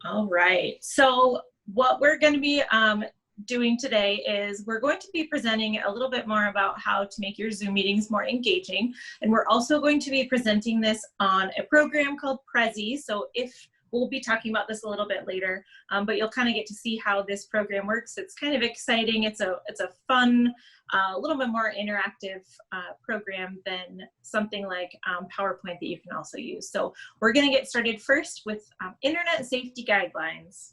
All right, so what we're going to be doing today is we're going to be presenting a little bit more about how to make your Zoom meetings more engaging. And we're also going to be presenting this on a program called Prezi. So we'll be talking about this a little bit later, but you'll kind of get to see how this program works. It's kind of exciting. It's a fun, a little bit more interactive program than something like PowerPoint that you can also use. So we're going to get started first with internet safety guidelines.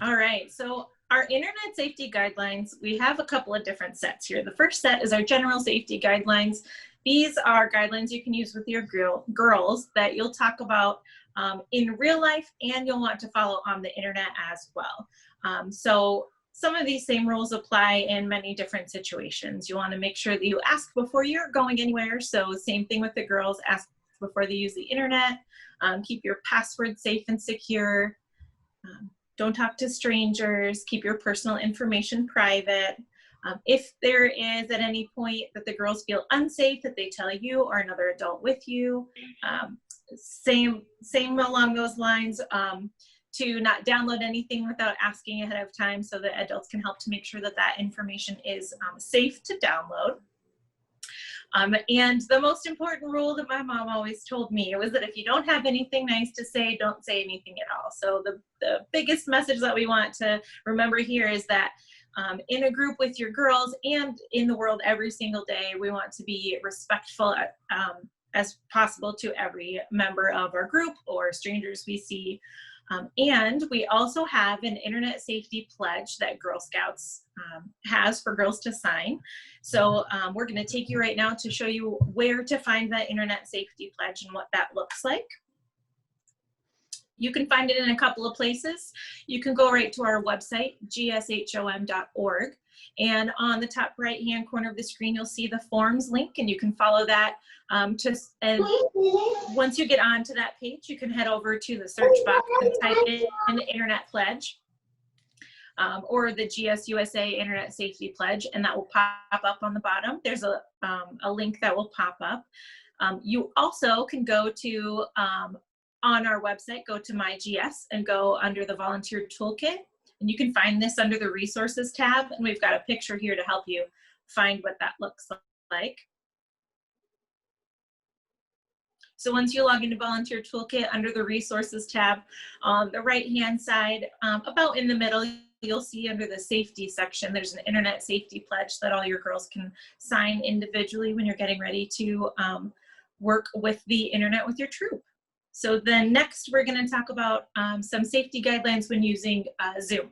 All right, so our internet safety guidelines, we have a couple of different sets here. The first set is our general safety guidelines. These are guidelines you can use with your girls that you'll talk about in real life, and you'll want to follow on the internet as well. So some of these same rules apply in many different situations. You want to make sure that you ask before you're going anywhere. So same thing with the girls, ask before they use the internet. Keep your password safe and secure. Don't talk to strangers. Keep your personal information private. If there is at any point that the girls feel unsafe, that they tell you or another adult with you. Same along those lines, to not download anything without asking ahead of time so that adults can help to make sure that that information is safe to download. And the most important rule that my mom always told me was that if you don't have anything nice to say, don't say anything at all. So the biggest message that we want to remember here is that in a group with your girls and in the world every single day, we want to be respectful as possible to every member of our group or strangers we see. And we also have an internet safety pledge that Girl Scouts has for girls to sign. So we're going to take you right now to show you where to find that internet safety pledge and what that looks like. You can find it in a couple of places. You can go right to our website, gshom.org. And on the top right-hand corner of the screen, you'll see the forms link, and you can follow that. And once you get onto that page, you can head over to the search box and type in the Internet Pledge or the GSUSA Internet Safety Pledge, and that will pop up on the bottom. There's a link that will pop up. You also can go to, on our website, go to My GS and go under the Volunteer Toolkit. And you can find this under the Resources tab, and we've got a picture here to help you find what that looks like. So once you log into Volunteer Toolkit under the Resources tab, on the right-hand side, about in the middle, you'll see under the Safety section, there's an Internet Safety Pledge that all your girls can sign individually when you're getting ready to work with the internet with your troop. So then next, we're going to talk about some safety guidelines when using Zoom.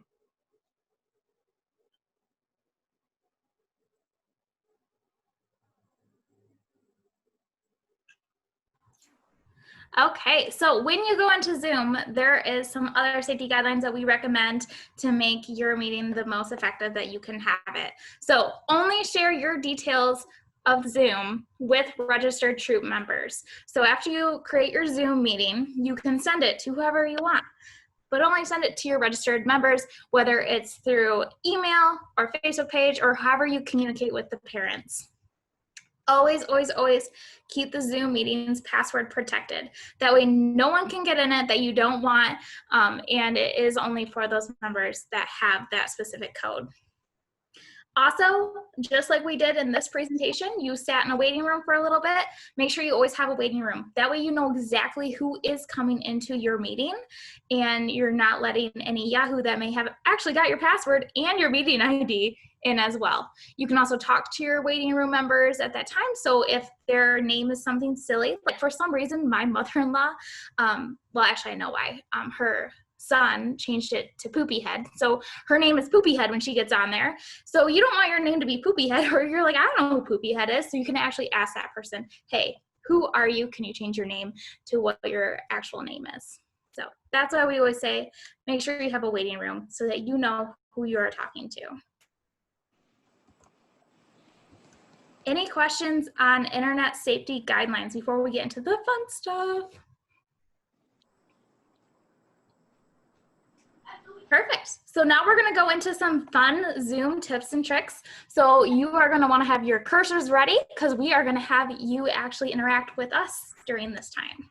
Okay, so when you go into Zoom, there is some other safety guidelines that we recommend to make your meeting the most effective that you can have it. So only share your details of Zoom with registered troop members. So after you create your Zoom meeting, you can send it to whoever you want, but only send it to your registered members, whether it's through email or Facebook page or however you communicate with the parents. Always, always, always keep the Zoom meetings password protected. That way no one can get in it that you don't want, and it is only for those members that have that specific code. Also, just like we did in this presentation, you sat in a waiting room for a little bit. Make sure you always have a waiting room. That way you know exactly who is coming into your meeting, and you're not letting any Yahoo that may have actually got your password and your meeting ID in as well. You can also talk to your waiting room members at that time. So if their name is something silly, like for some reason my mother-in-law, well actually I know why, her son changed it to Poopy Head. So her name is Poopy Head when she gets on there. So you don't want your name to be Poopy Head, or you're like, I don't know who Poopy Head is. So you can actually ask that person, hey, who are you? Can you change your name to what your actual name is? So that's why we always say, make sure you have a waiting room so that you know who you are talking to. Any questions on internet safety guidelines before we get into the fun stuff? Perfect. So now we're going to go into some fun Zoom tips and tricks. So you are going to want to have your cursors ready because we are going to have you actually interact with us during this time.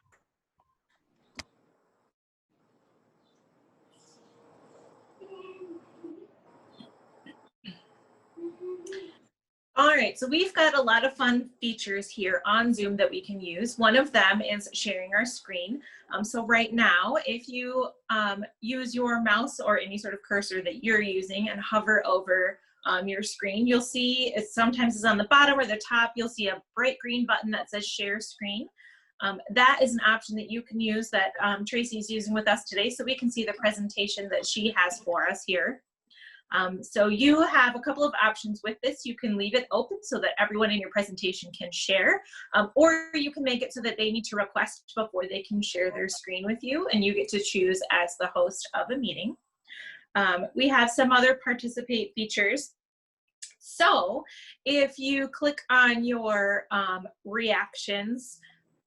All right, so we've got a lot of fun features here on Zoom that we can use. One of them is sharing our screen. So right now, if you use your mouse or any sort of cursor that you're using and hover over your screen, you'll see it sometimes is on the bottom or the top, you'll see a bright green button that says share screen. That is an option that you can use that Tracy's using with us today, so we can see the presentation that she has for us here. So you have a couple of options with this. You can leave it open so that everyone in your presentation can share, or you can make it so that they need to request before they can share their screen with you, and you get to choose as the host of a meeting. We have some other participate features. So if you click on your reactions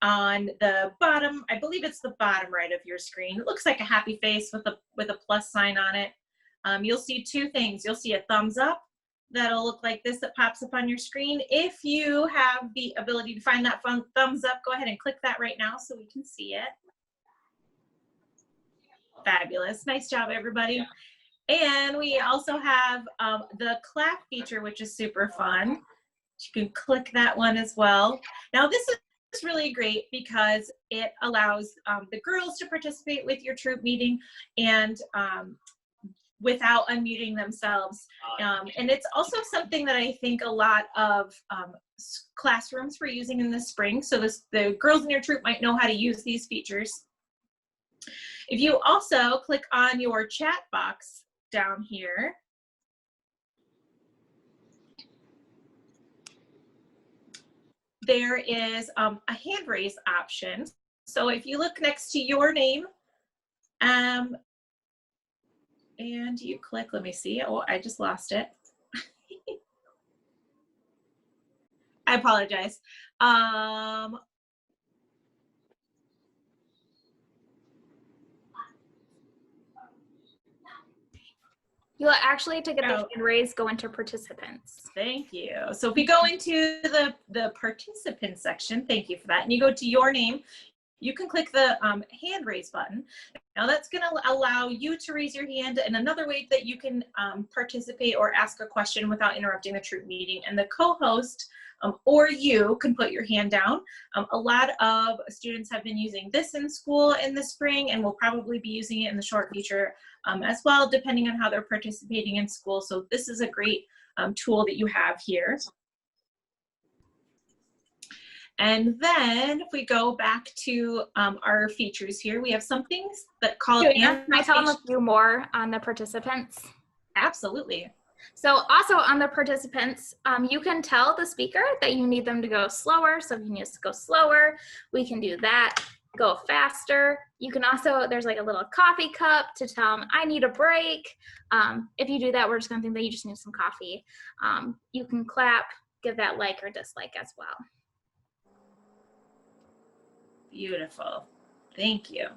on the bottom, I believe it's the bottom right of your screen, it looks like a happy face with a plus sign on it. You'll see two things. You'll see a thumbs up that'll look like this that pops up on your screen. If you have the ability to find that thumbs up, go ahead and click that right now so we can see it. Fabulous. Nice job, everybody. And we also have the clap feature, which is super fun. You can click that one as well. Now, this is really great because it allows the girls to participate with your troop meeting and without unmuting themselves. And it's also something that I think a lot of classrooms were using in the spring. So the girls in your troop might know how to use these features. If you also click on your chat box down here, there is a hand raise option. So if you look next to your name, and you click, let me see, oh, I just lost it. I apologize. You'll actually, to get the hand raise, go into participants. Thank you. So if we go into the participant section, thank you for that, and you go to your name, you can click the hand raise button. Now that's going to allow you to raise your hand, and another way that you can participate or ask a question without interrupting the troop meeting, and the co-host or you can put your hand down. A lot of students have been using this in school in the spring and will probably be using it in the short future as well, depending on how they're participating in school. So this is a great tool that you have here. And then if we go back to our features here, we have some things that call it. Can I tell them a few more on the participants? Absolutely. So also on the participants, you can tell the speaker that you need them to go slower. So if you need to go slower, we can do that. Go faster. You can also, there's like a little coffee cup to tell them, I need a break. If you do that, we're just gonna think that you just need some coffee. You can clap, give that like or dislike as well. Beautiful. Thank you.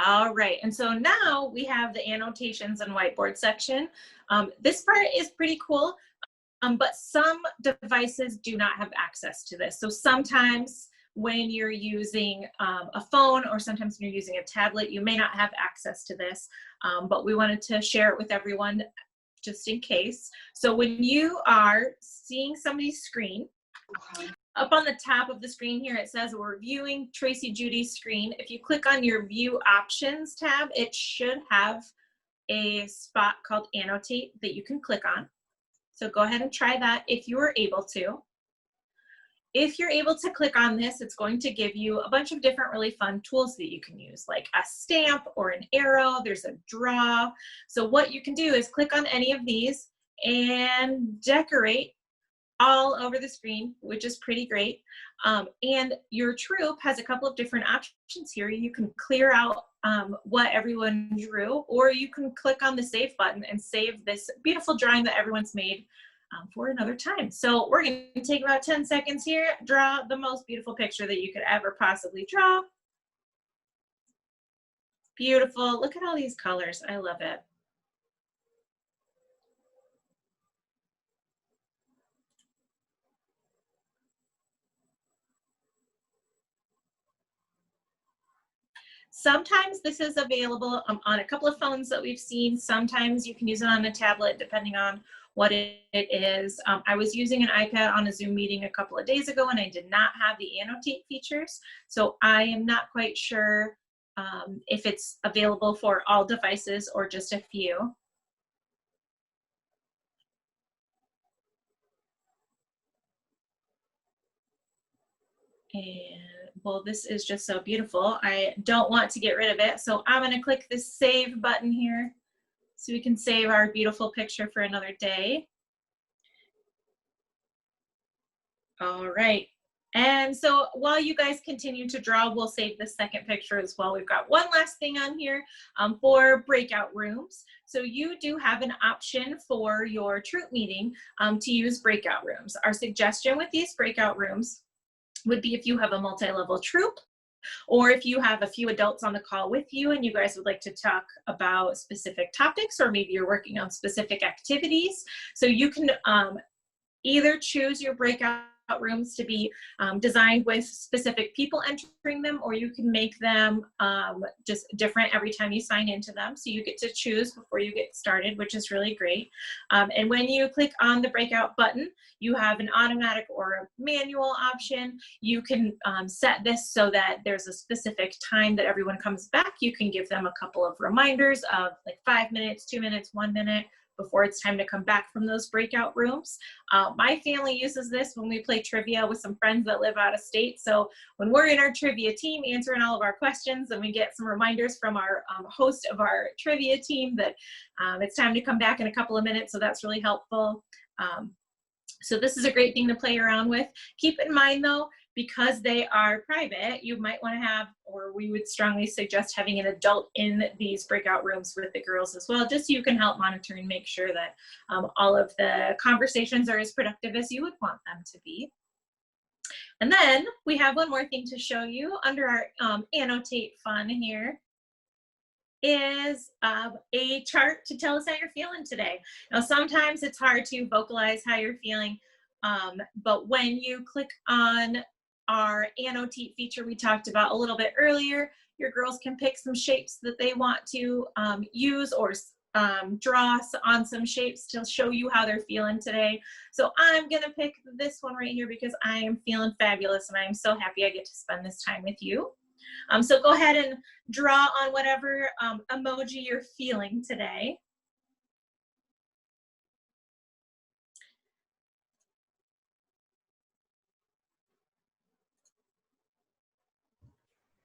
All right, and so now we have the annotations and whiteboard section. This part is pretty cool, but some devices do not have access to this. So sometimes when you're using a phone or sometimes when you're using a tablet, you may not have access to this, but we wanted to share it with everyone just in case. So when you are seeing somebody's screen, up on the top of the screen here, it says we're viewing Tracy Judy's screen. If you click on your View Options tab, it should have a spot called Annotate that you can click on. So go ahead and try that if you are able to. If you're able to click on this, it's going to give you a bunch of different really fun tools that you can use, like a stamp or an arrow. There's a draw. So what you can do is click on any of these and decorate all over the screen, which is pretty great. And your troop has a couple of different options here. You can clear out what everyone drew, or you can click on the save button and save this beautiful drawing that everyone's made for another time. So we're going to take about 10 seconds here, draw the most beautiful picture that you could ever possibly draw. Beautiful. Look at all these colors. I love it. Sometimes this is available on a couple of phones that we've seen. Sometimes you can use it on a tablet, depending on what it is. I was using an iPad on a Zoom meeting a couple of days ago, and I did not have the annotate features. So I am not quite sure if it's available for all devices or just a few. And well, this is just so beautiful. I don't want to get rid of it. So I'm gonna click the save button here so we can save our beautiful picture for another day. All right. And so while you guys continue to draw, we'll save the second picture as well. We've got one last thing on here for breakout rooms. So you do have an option for your troop meeting to use breakout rooms. Our suggestion with these breakout rooms would be if you have a multi-level troop, or if you have a few adults on the call with you and you guys would like to talk about specific topics, or maybe you're working on specific activities. So you can either choose your breakout rooms to be designed with specific people entering them, or you can make them just different every time you sign into them. So you get to choose before you get started, which is really great. And when you click on the breakout button, you have an automatic or a manual option. You can set this so that there's a specific time that everyone comes back. You can give them a couple of reminders of like 5 minutes, 2 minutes, 1 minute before it's time to come back from those breakout rooms. My family uses this when we play trivia with some friends that live out of state. So when we're in our trivia team answering all of our questions, and we get some reminders from our host of our trivia team that it's time to come back in a couple of minutes. So that's really helpful. So this is a great thing to play around with. Keep in mind though, because they are private, you might want to have, or we would strongly suggest having an adult in these breakout rooms with the girls as well, just so you can help monitor and make sure that all of the conversations are as productive as you would want them to be. And then we have one more thing to show you under our annotate fun here is a chart to tell us how you're feeling today. Now, sometimes it's hard to vocalize how you're feeling, but when you click on our annotate feature we talked about a little bit earlier, your girls can pick some shapes that they want to use, or draw on some shapes to show you how they're feeling today. So I'm gonna pick this one right here because I am feeling fabulous and I am so happy I get to spend this time with you. So go ahead and draw on whatever emoji you're feeling today.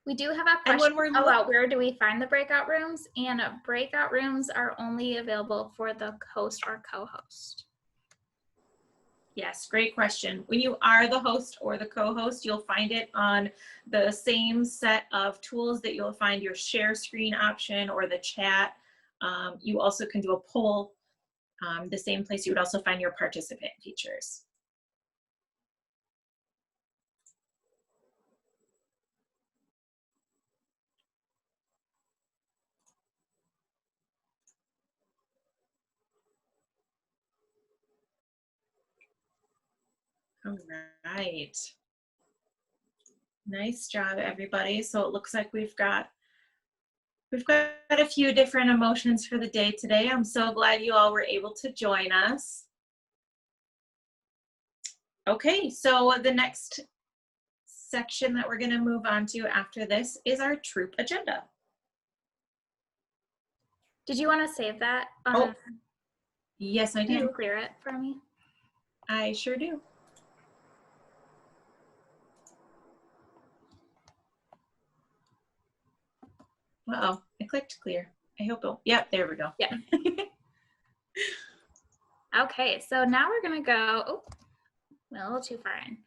We do have a question about where do we find the breakout rooms, and breakout rooms are only available for the host or co-host. Yes, great question. When you are the host or the co-host, you'll find it on the same set of tools that you'll find your share screen option or the chat. You also can do a poll, the same place you would also find your participant features. All right. Nice job, everybody. So it looks like we've got a few different emotions for the day today. I'm so glad you all were able to join us. Okay, so the next section that we're going to move on to after this is our troop agenda. Did you want to save that? Oh, yes, I did. Can you clear it for me? I sure do. Uh-oh, I clicked clear. I hope it'll, yep, there we go. Yeah. Okay, so now we're gonna go, oh, went a little too far in.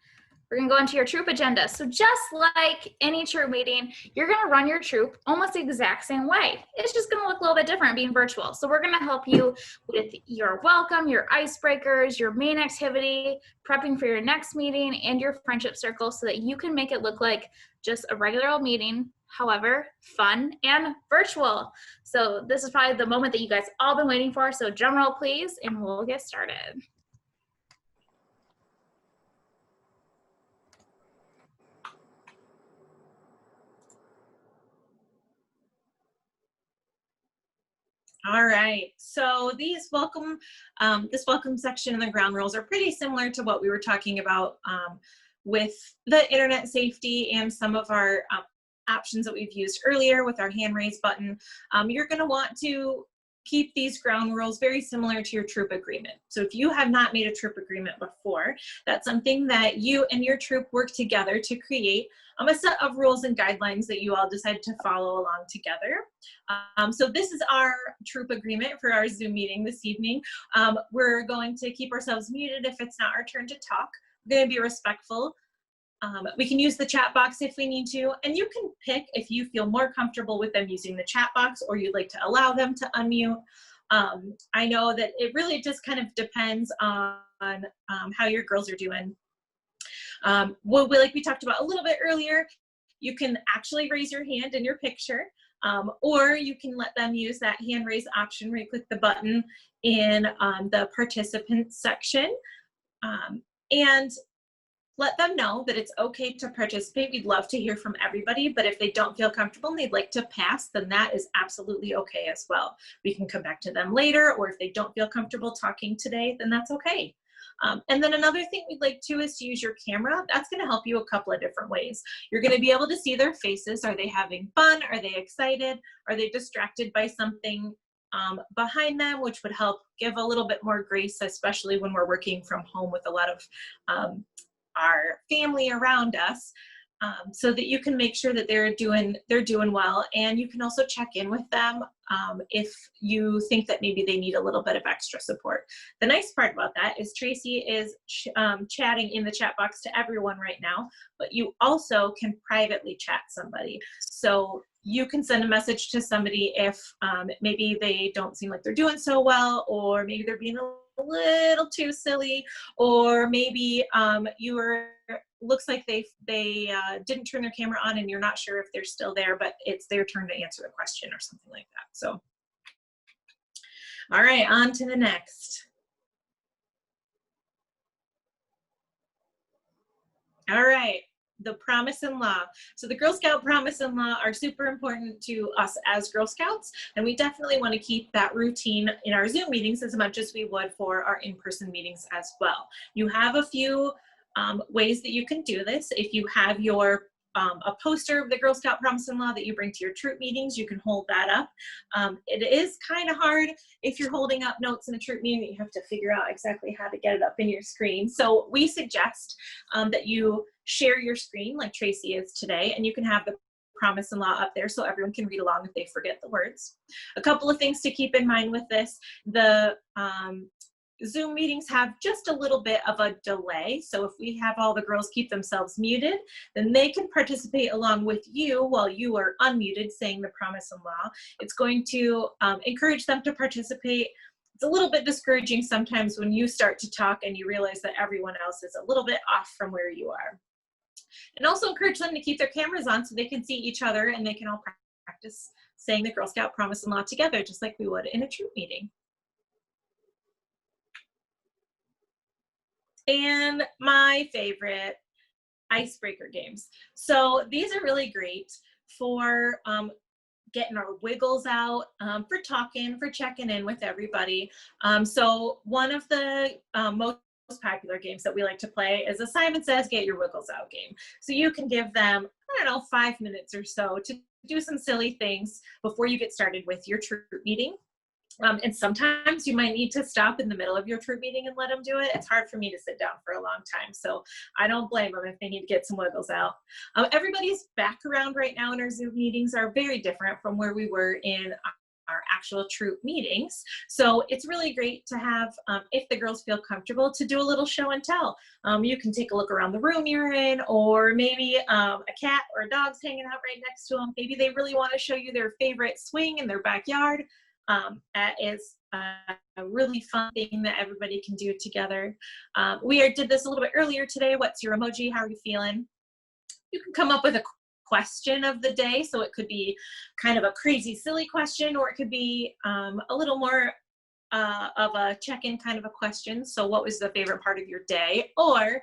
We're gonna go into your troop agenda. So just like any troop meeting, you're gonna run your troop almost the exact same way. It's just gonna look a little bit different being virtual. So we're gonna help you with your welcome, your icebreakers, your main activity, prepping for your next meeting, and your friendship circle so that you can make it look like just a regular old meeting, however, fun and virtual. So this is probably the moment that you guys all been waiting for. So drum roll, please, and we'll get started. All right, so these this welcome section and the ground rules are pretty similar to what we were talking about with the internet safety and some of our options that we've used earlier with our hand raise button. You're going to want to keep these ground rules very similar to your troop agreement. So if you have not made a troop agreement before, that's something that you and your troop work together to create a set of rules and guidelines that you all decide to follow along together. So this is our troop agreement for our Zoom meeting this evening. We're going to keep ourselves muted if it's not our turn to talk. We're going to be respectful. We can use the chat box if we need to, and you can pick if you feel more comfortable with them using the chat box or you'd like to allow them to unmute. I know that it really just kind of depends on how your girls are doing. Like we talked about a little bit earlier, you can actually raise your hand in your picture, or you can let them use that hand raise option where you click the button in the participants section. And let them know that it's okay to participate. We'd love to hear from everybody, but if they don't feel comfortable and they'd like to pass, then that is absolutely okay as well. We can come back to them later, or if they don't feel comfortable talking today, then that's okay. And then another thing we'd like to is to use your camera. That's going to help you a couple of different ways. You're going to be able to see their faces. Are they having fun? Are they excited? Are they distracted by something behind them, which would help give a little bit more grace, especially when we're working from home with a lot of our family around us, so that you can make sure that they're doing well. And you can also check in with them if you think that maybe they need a little bit of extra support. The nice part about that is Tracy is chatting in the chat box to everyone right now, but you also can privately chat somebody. So you can send a message to somebody if maybe they don't seem like they're doing so well, or maybe they're being a little too silly, or maybe looks like they didn't turn their camera on and you're not sure if they're still there, but it's their turn to answer the question or something like that. So, all right, on to the next. All right, the promise and law. So the Girl Scout promise and law are super important to us as Girl Scouts, and we definitely want to keep that routine in our Zoom meetings as much as we would for our in-person meetings as well. You have a few ways that you can do this. If you have your a poster of the Girl Scout promise and law that you bring to your troop meetings, you can hold that up. It is kind of hard if you're holding up notes in a troop meeting that you have to figure out exactly how to get it up in your screen. So we suggest that you share your screen like Tracy is today, and you can have the promise and law up there so everyone can read along if they forget the words. A couple of things to keep in mind with this: the Zoom meetings have just a little bit of a delay. So if we have all the girls keep themselves muted, then they can participate along with you while you are unmuted saying the promise and law. It's going to encourage them to participate. It's a little bit discouraging sometimes when you start to talk and you realize that everyone else is a little bit off from where you are. And also encourage them to keep their cameras on so they can see each other and they can all practice saying the Girl Scout promise and law together, just like we would in a troop meeting. And my favorite, icebreaker games. So these are really great for getting our wiggles out, for talking, for checking in with everybody. So one of the most popular games that we like to play is a Simon Says Get Your Wiggles Out game. So you can give them, I don't know, 5 minutes or so to do some silly things before you get started with your troop meeting. And sometimes you might need to stop in the middle of your troop meeting and let them do it. It's hard for me to sit down for a long time, so I don't blame them if they need to get some wiggles out. Everybody's background right now in our Zoom meetings are very different from where we were in our actual troop meetings. So it's really great to have, if the girls feel comfortable, to do a little show and tell. You can take a look around the room you're in, or maybe a cat or a dog's hanging out right next to them. Maybe they really want to show you their favorite swing in their backyard. That is a really fun thing that everybody can do together. We did this a little bit earlier today. What's your emoji? How are you feeling? You can come up with a question of the day. So it could be kind of a crazy, silly question, or it could be a little more of a check-in kind of a question. So what was the favorite part of your day? Or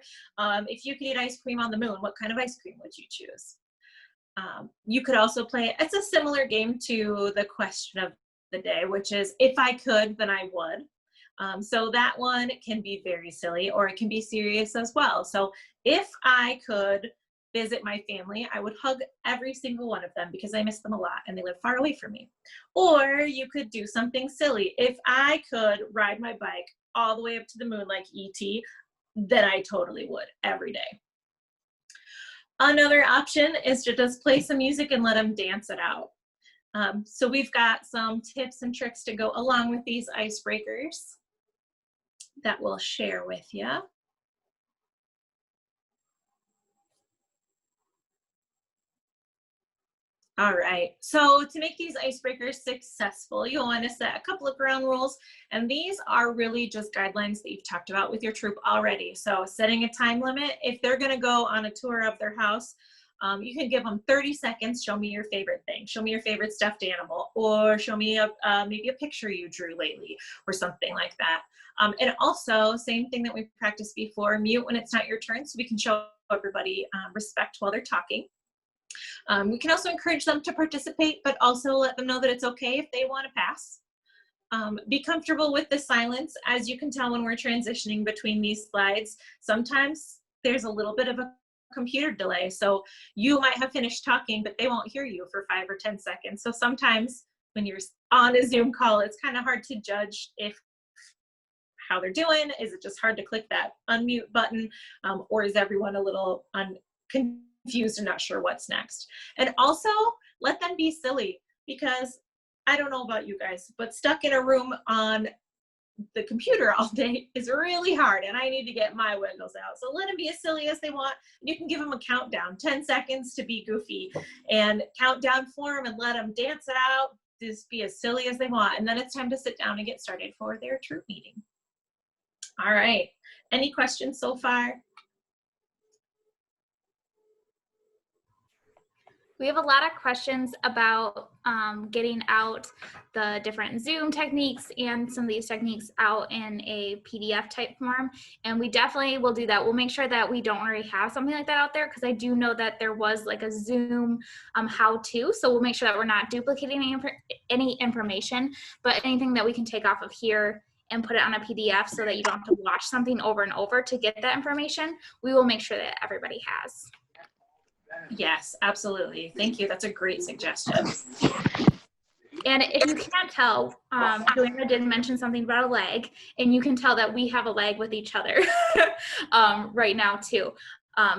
if you could eat ice cream on the moon, what kind of ice cream would you choose? You could also play, it's a similar game to the question of the day, which is, if I could, then I would. So that one can be very silly, or it can be serious as well. So if I could visit my family, I would hug every single one of them because I miss them a lot and they live far away from me. Or you could do something silly. If I could ride my bike all the way up to the moon like ET, then I totally would every day. Another option is to just play some music and let them dance it out. So we've got some tips and tricks to go along with these icebreakers that we'll share with you. All right, so to make these icebreakers successful, you'll want to set a couple of ground rules, and these are really just guidelines that you've talked about with your troop already. So setting a time limit, if they're going to go on a tour of their house, you can give them 30 seconds, show me your favorite thing, show me your favorite stuffed animal, or show me maybe a picture you drew lately, or something like that. And also, same thing that we practiced before, mute when it's not your turn, so we can show everybody respect while they're talking. We can also encourage them to participate, but also let them know that it's okay if they want to pass. Be comfortable with the silence. As you can tell when we're transitioning between these slides, sometimes there's a little bit of a computer delay. So you might have finished talking, but they won't hear you for 5 or 10 seconds. So sometimes when you're on a Zoom call, it's kind of hard to judge how they're doing. Is it just hard to click that unmute button? Or is everyone a little confused and not sure what's next? And also let them be silly, because I don't know about you guys, but stuck in a room on the computer all day is really hard, and I need to get my wiggles out. So let them be as silly as they want. You can give them a countdown, 10 seconds to be goofy, and count down for them and let them dance it out. Just be as silly as they want, and then it's time to sit down and get started for their troop meeting. All right, any questions so far? We have a lot of questions about getting out the different Zoom techniques and some of these techniques out in a PDF type form. And we definitely will do that. We'll make sure that we don't already have something like that out there, because I do know that there was like a Zoom how-to. So we'll make sure that we're not duplicating any information, but anything that we can take off of here and put it on a PDF so that you don't have to watch something over and over to get that information, we will make sure that everybody has. Yes, absolutely. Thank you. That's a great suggestion. And if you can't tell, Joanna did mention something about a lag, and you can tell that we have a lag with each other right now too,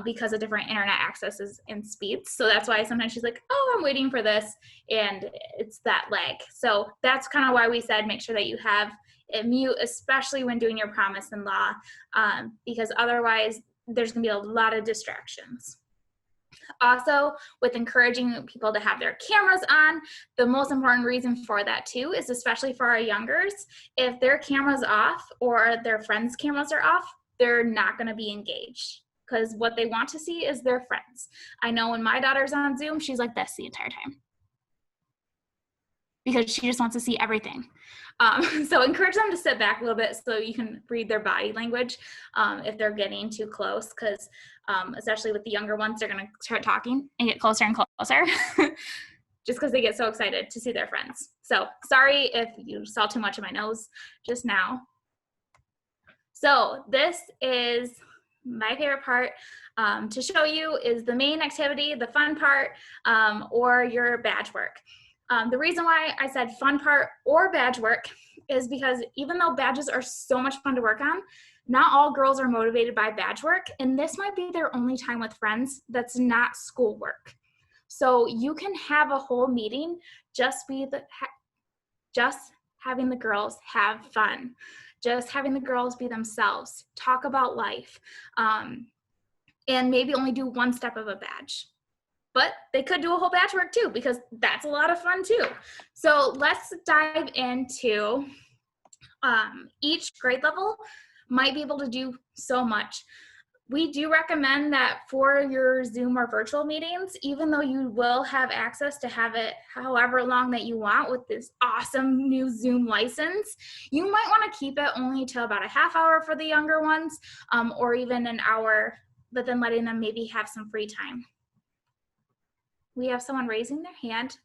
because of different internet accesses and speeds. So that's why sometimes she's like, oh, I'm waiting for this, and it's that lag. So that's kind of why we said make sure that you have it mute, especially when doing your promise in law, because otherwise there's going to be a lot of distractions. Also, with encouraging people to have their cameras on, the most important reason for that too is, especially for our youngers, if their camera's off or their friends' cameras are off, they're not going to be engaged, because what they want to see is their friends. I know when my daughter's on Zoom, she's like this the entire time, because she just wants to see everything. So encourage them to sit back a little bit so you can read their body language if they're getting too close, because especially with the younger ones, they're going to start talking and get closer and closer just because they get so excited to see their friends. So sorry if you saw too much of my nose just now. So this is my favorite part to show you is the main activity, the fun part, or your badge work. The reason why I said fun part or badge work is because even though badges are so much fun to work on, not all girls are motivated by badge work, and this might be their only time with friends that's not schoolwork. So you can have a whole meeting just having the girls have fun, just having the girls be themselves, talk about life, and maybe only do one step of a badge. But they could do a whole badge work too, because that's a lot of fun too. So let's dive into each grade level might be able to do so much. We do recommend that for your Zoom or virtual meetings, even though you will have access to have it however long that you want with this awesome new Zoom license, you might want to keep it only to about a half hour for the younger ones, or even an hour, but then letting them maybe have some free time. We have someone raising their hand.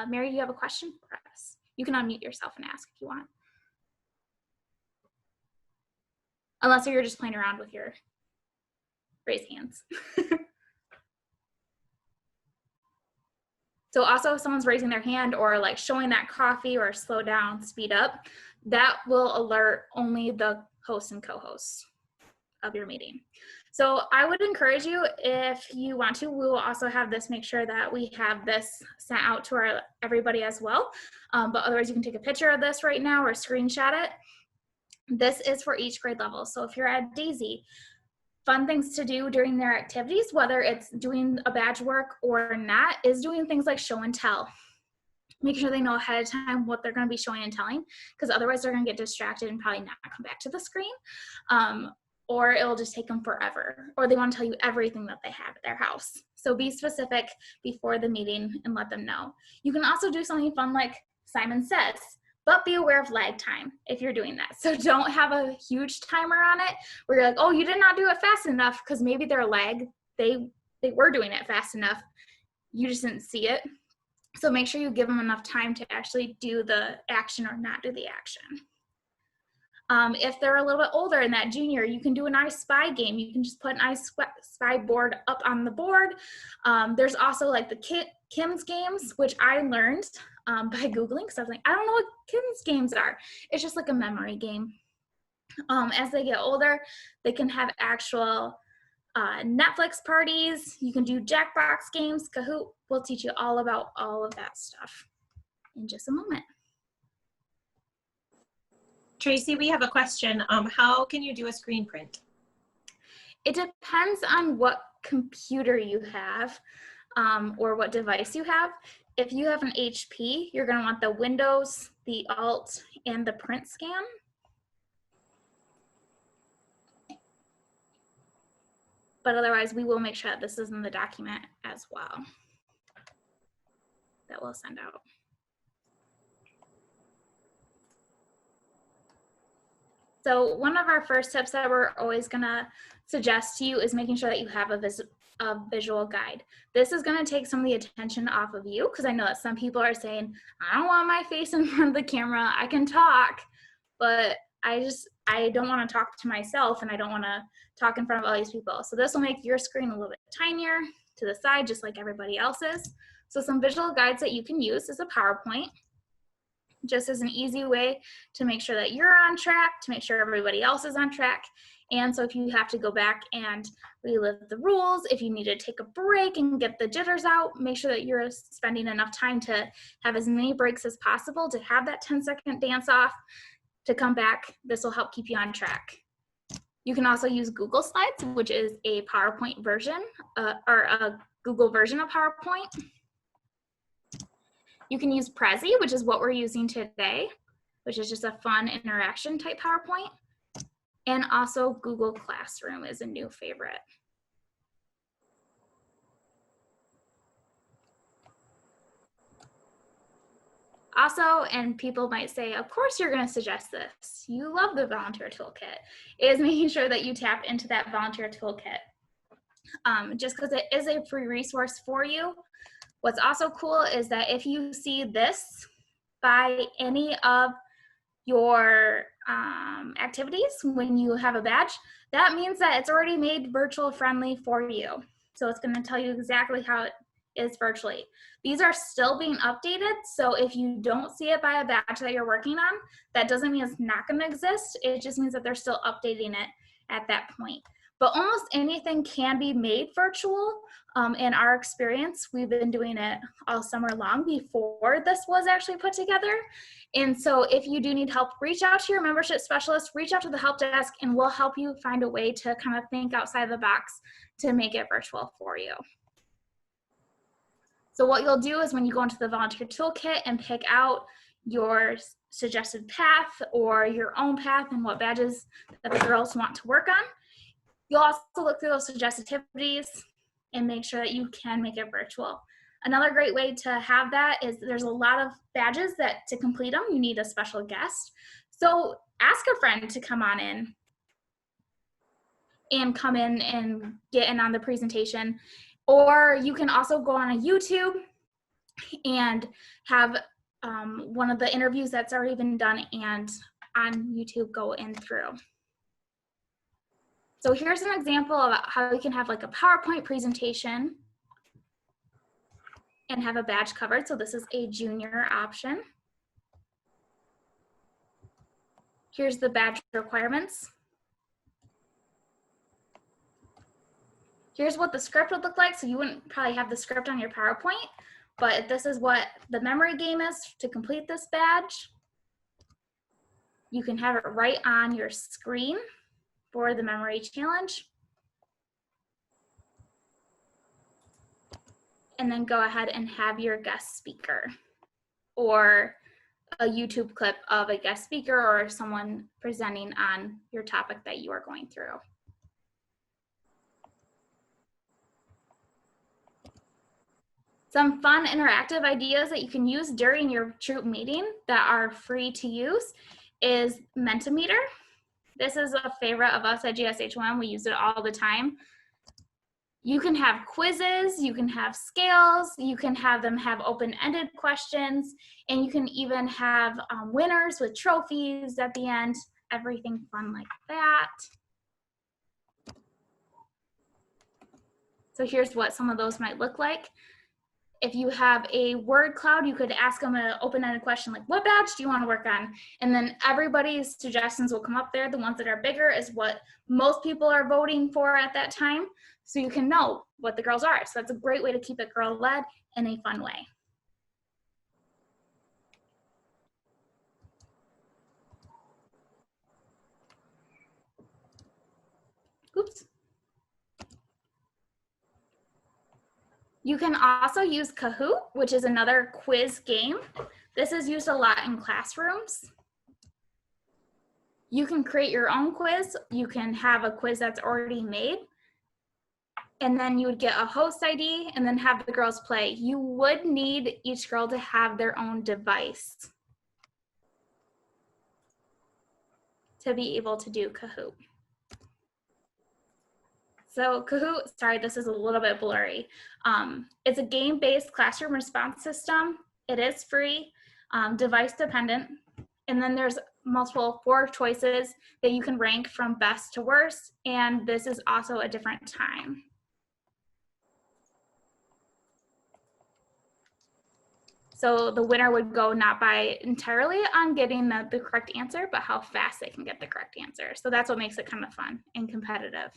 Mary, do you have a question for us? You can unmute yourself and ask if you want. Unless you're just playing around with your raise hands. So also if someone's raising their hand or like showing that coffee or slow down, speed up, that will alert only the hosts and co-hosts of your meeting. So I would encourage you, if you want to, we will also have this, make sure that we have this sent out to everybody as well. But otherwise you can take a picture of this right now or screenshot it. This is for each grade level. So if you're at Daisy, fun things to do during their activities, whether it's doing a badge work or not, is doing things like show and tell. Make sure they know ahead of time what they're going to be showing and telling, because otherwise they're going to get distracted and probably not come back to the screen, or it'll just take them forever, or they want to tell you everything that they have at their house. So be specific before the meeting and let them know. You can also do something fun like Simon Says, but be aware of lag time if you're doing that. So don't have a huge timer on it where you're like, oh, you did not do it fast enough, because maybe their lag, they were doing it fast enough. You just didn't see it. So make sure you give them enough time to actually do the action or not do the action. If they're a little bit older in that junior, you can do an I Spy game. You can just put an I Spy board up on the board. There's also like the Kim's games, which I learned by Googling, because I was like, I don't know what Kim's games are. It's just like a memory game. As they get older, they can have actual Netflix parties. You can do Jackbox games. Kahoot will teach you all about all of that stuff in just a moment. Tracy, we have a question. How can you do a screen print? It depends on what computer you have or what device you have. If you have an HP, you're going to want the Windows, the Alt, and the print scan. But otherwise, we will make sure that this is in the document as well that we'll send out. So one of our first tips that we're always gonna suggest to you is making sure that you have a visual guide. This is gonna take some of the attention off of you, because I know that some people are saying, I don't want my face in front of the camera, I can talk, but I don't wanna talk to myself and I don't wanna talk in front of all these people. So this will make your screen a little bit tinier to the side, just like everybody else's. So some visual guides that you can use is a PowerPoint, just as an easy way to make sure that you're on track, to make sure everybody else is on track. And so if you have to go back and relive the rules, if you need to take a break and get the jitters out, make sure that you're spending enough time to have as many breaks as possible to have that 10-second dance off to come back. This will help keep you on track. You can also use Google Slides, which is a PowerPoint version or a Google version of PowerPoint. You can use Prezi, which is what we're using today, which is just a fun interaction type PowerPoint. And also Google Classroom is a new favorite. Also, and people might say, of course you're going to suggest this. You love the volunteer toolkit. Is making sure that you tap into that volunteer toolkit. Just because it is a free resource for you. What's also cool is that if you see this by any of your activities when you have a badge, that means that it's already made virtual friendly for you. So it's going to tell you exactly how it is virtually. These are still being updated, so if you don't see it by a badge that you're working on, that doesn't mean it's not going to exist. It just means that they're still updating it at that point. But almost anything can be made virtual. In our experience, we've been doing it all summer long before this was actually put together. And so if you do need help, reach out to your membership specialist, reach out to the help desk, and we'll help you find a way to kind of think outside the box to make it virtual for you. So what you'll do is when you go into the volunteer toolkit and pick out your suggested path or your own path and what badges that the girls want to work on, You'll also look through those suggestivities and make sure that you can make it virtual. Another great way to have that is there's a lot of badges that to complete them, you need a special guest. So ask a friend to come on in and come in and get in on the presentation. Or you can also go on a YouTube and have one of the interviews that's already been done and on YouTube go in through. So here's an example of how you can have like a PowerPoint presentation and have a badge covered. So this is a junior option. Here's the badge requirements. Here's what the script would look like. So you wouldn't probably have the script on your PowerPoint, but this is what the memory game is to complete this badge. You can have it right on your screen for the memory challenge. And then go ahead and have your guest speaker or a YouTube clip of a guest speaker or someone presenting on your topic that you are going through. Some fun interactive ideas that you can use during your troop meeting that are free to use is Mentimeter. This is a favorite of us at gshom. We use it all the time. You can have quizzes, you can have scales, you can have them have open-ended questions, and you can even have winners with trophies at the end, everything fun like that. So here's what some of those might look like. If you have a word cloud, you could ask them an open-ended question like, what badge do you want to work on? And then everybody's suggestions will come up there. The ones that are bigger is what most people are voting for at that time. So you can know what the girls are. So that's a great way to keep it girl-led in a fun way. Oops. You can also use Kahoot, which is another quiz game. This is used a lot in classrooms. You can create your own quiz. You can have a quiz that's already made. And then you would get a host ID and then have the girls play. You would need each girl to have their own device to be able to do Kahoot. So Kahoot, sorry, this is a little bit blurry. It's a game-based classroom response system. It is free, device dependent. And then there's multiple 4 choices that you can rank from best to worst. And this is also a different time. So the winner would go not by entirely on getting the correct answer, but how fast they can get the correct answer. So that's what makes it kind of fun and competitive.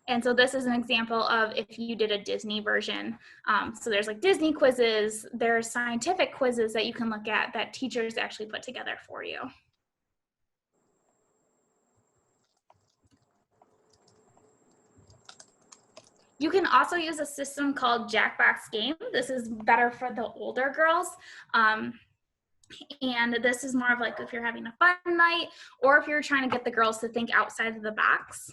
And so this is an example of if you did a Disney version. So there's like Disney quizzes, there's scientific quizzes that you can look at that teachers actually put together for you. You can also use a system called Jackbox Game. This is better for the older girls. And this is more of like if you're having a fun night or if you're trying to get the girls to think outside of the box.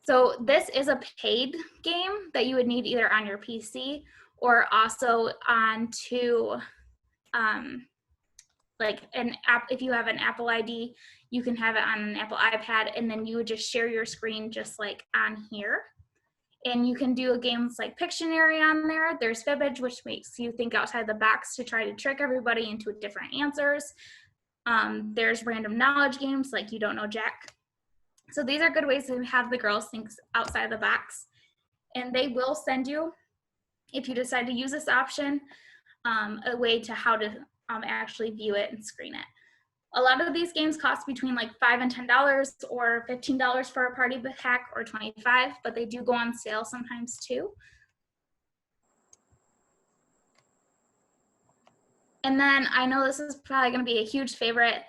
So this is a paid game that you would need either on your PC or also onto like an app. If you have an Apple ID, you can have it on an Apple iPad, and then you would just share your screen just like on here. And you can do games like Pictionary on there. There's Fibbage, which makes you think outside the box to try to trick everybody into different answers. There's random knowledge games like You Don't Know Jack. So these are good ways to have the girls think outside the box. And they will send you, if you decide to use this option, a way to how to actually view it and screen it. A lot of these games cost between like $5 and $10 or $15 for a party pack or $25, but they do go on sale sometimes too. And then I know this is probably going to be a huge favorite,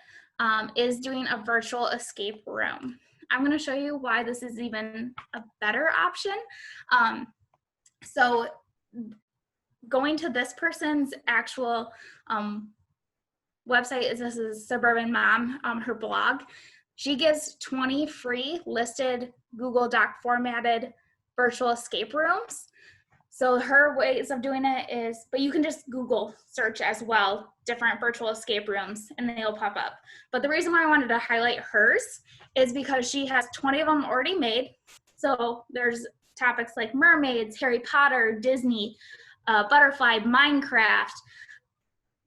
is doing a virtual escape room. I'm going to show you why this is even a better option. So going to this person's actual website, this is Suburban Mom, her blog. She gives 20 free listed Google Doc formatted virtual escape rooms. So her ways of doing it is, but you can just Google search as well, different virtual escape rooms, and they'll pop up. But the reason why I wanted to highlight hers is because she has 20 of them already made. So there's topics like mermaids, Harry Potter, Disney, butterfly, Minecraft.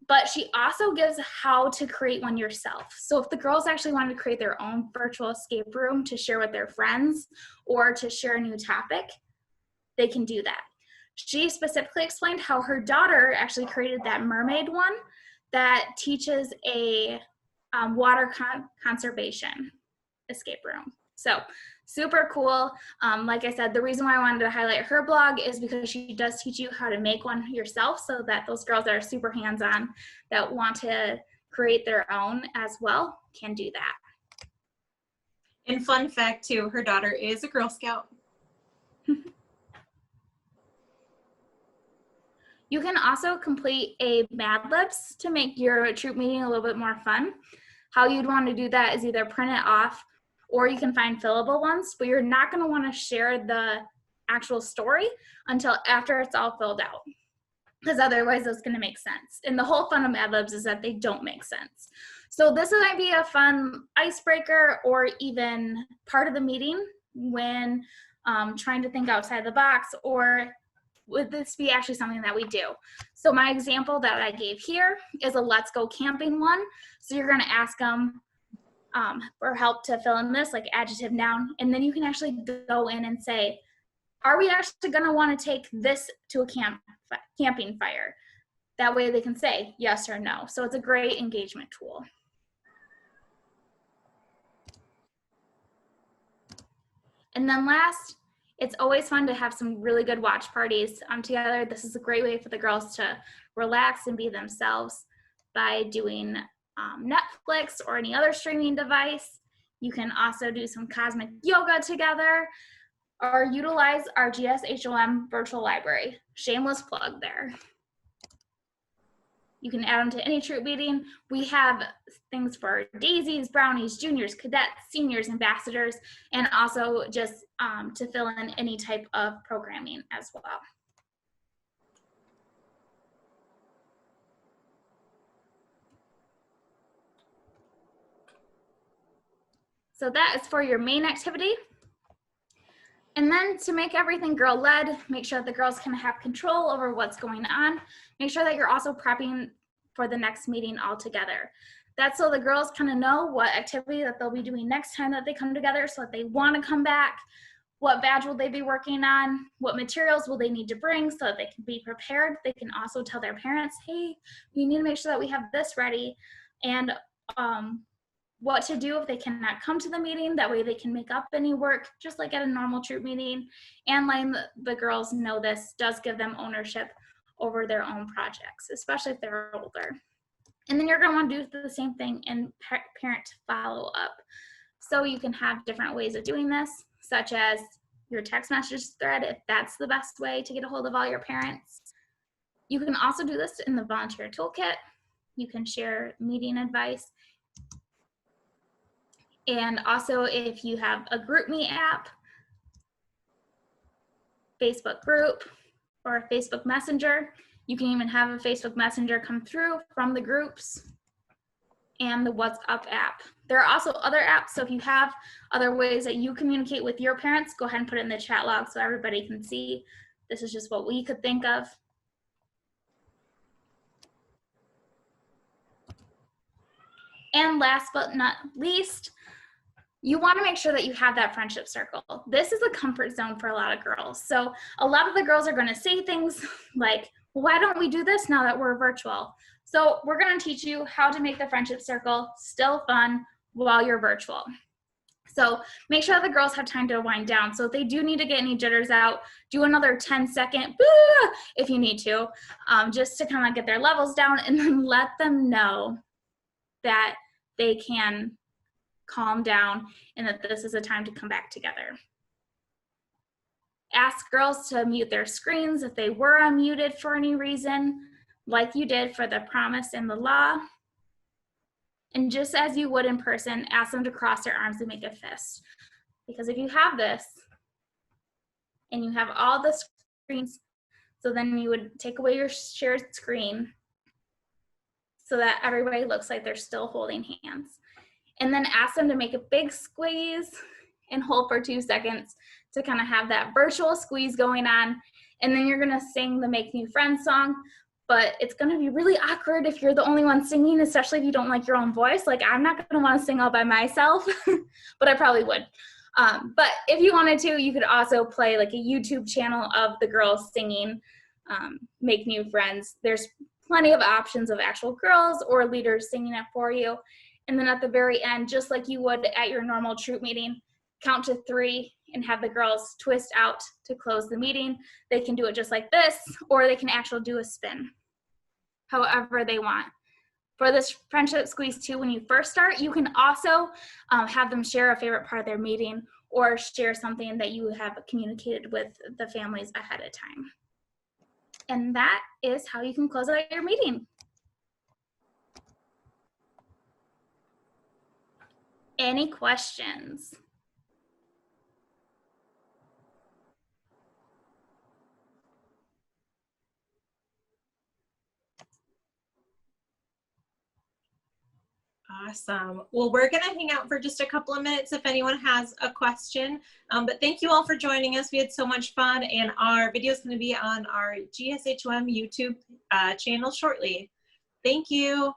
But she also gives how to create one yourself. So if the girls actually wanted to create their own virtual escape room to share with their friends or to share a new topic, they can do that. She specifically explained how her daughter actually created that mermaid one that teaches a water conservation escape room. So super cool. Like I said, the reason why I wanted to highlight her blog is because she does teach you how to make one yourself, so that those girls that are super hands-on that want to create their own as well can do that. And fun fact too, her daughter is a Girl Scout. You can also complete a Mad Libs to make your troop meeting a little bit more fun. How you'd want to do that is either print it off, or you can find fillable ones, but you're not going to want to share the actual story until after it's all filled out, because otherwise it's going to make sense. And the whole fun of Mad Libs is that they don't make sense. So this might be a fun icebreaker or even part of the meeting when trying to think outside the box, or would this be actually something that we do? So my example that I gave here is a let's go camping one. So you're going to ask them for help to fill in this, like adjective, noun, and then you can actually go in and say, are we actually going to want to take this to a camping fire? That way they can say yes or no. So it's a great engagement tool. And then last, it's always fun to have some really good watch parties together. This is a great way for the girls to relax and be themselves by doing Netflix or any other streaming device. You can also do some cosmic yoga together or utilize our gshom virtual library. Shameless plug there. You can add them to any troop meeting. We have things for daisies, brownies, juniors, cadets, seniors, ambassadors, and also just to fill in any type of programming as well. So that is for your main activity. And then to make everything girl-led, make sure that the girls can have control over what's going on. Make sure that you're also prepping for the next meeting all together. That's so the girls kind of know what activity that they'll be doing next time that they come together, so that they want to come back. What badge will they be working on? What materials will they need to bring so that they can be prepared? They can also tell their parents, hey, we need to make sure that we have this ready, and what to do if they cannot come to the meeting. That way they can make up any work just like at a normal troop meeting. And letting the girls know this does give them ownership over their own projects, especially if they're older. And then you're going to want to do the same thing in parent follow up. So you can have different ways of doing this, such as your text message thread, if that's the best way to get a hold of all your parents. You can also do this in the volunteer toolkit. You can share meeting advice. And also if you have a GroupMe app, Facebook group, or a Facebook Messenger, you can even have a Facebook Messenger come through from the groups and the WhatsApp app. There are also other apps, so if you have other ways that you communicate with your parents, go ahead and put it in the chat log so everybody can see. This is just what we could think of. And last but not least, you want to make sure that you have that friendship circle. This is a comfort zone for a lot of girls. So a lot of the girls are going to say things like, well, why don't we do this now that we're virtual? So we're going to teach you how to make the friendship circle still fun while you're virtual. So make sure the girls have time to wind down. So if they do need to get any jitters out, do another 10-second if you need to, just to kind of get their levels down, and then let them know that they can calm down and that this is a time to come back together. Ask girls to mute their screens if they were unmuted for any reason, like you did for the promise and the law. And just as you would in person, ask them to cross their arms and make a fist. Because if you have this, and you have all the screens, so then you would take away your shared screen so that everybody looks like they're still holding hands. And then ask them to make a big squeeze and hold for 2 seconds to kind of have that virtual squeeze going on. And then you're gonna sing the Make New Friends song, but it's gonna be really awkward if you're the only one singing, especially if you don't like your own voice. Like, I'm not gonna wanna sing all by myself, but I probably would. But if you wanted to, you could also play like a YouTube channel of the girls singing Make New Friends. There's plenty of options of actual girls or leaders singing it for you. And then at the very end, just like you would at your normal troop meeting, count to 3 and have the girls twist out to close the meeting. They can do it just like this, or they can actually do a spin, however they want. For this friendship squeeze too, when you first start, you can also have them share a favorite part of their meeting or share something that you have communicated with the families ahead of time. And that is how you can close out your meeting. Any questions? Awesome. Well, we're going to hang out for just a couple of minutes if anyone has a question. But thank you all for joining us. We had so much fun, and our video is going to be on our gshom YouTube channel shortly. Thank you.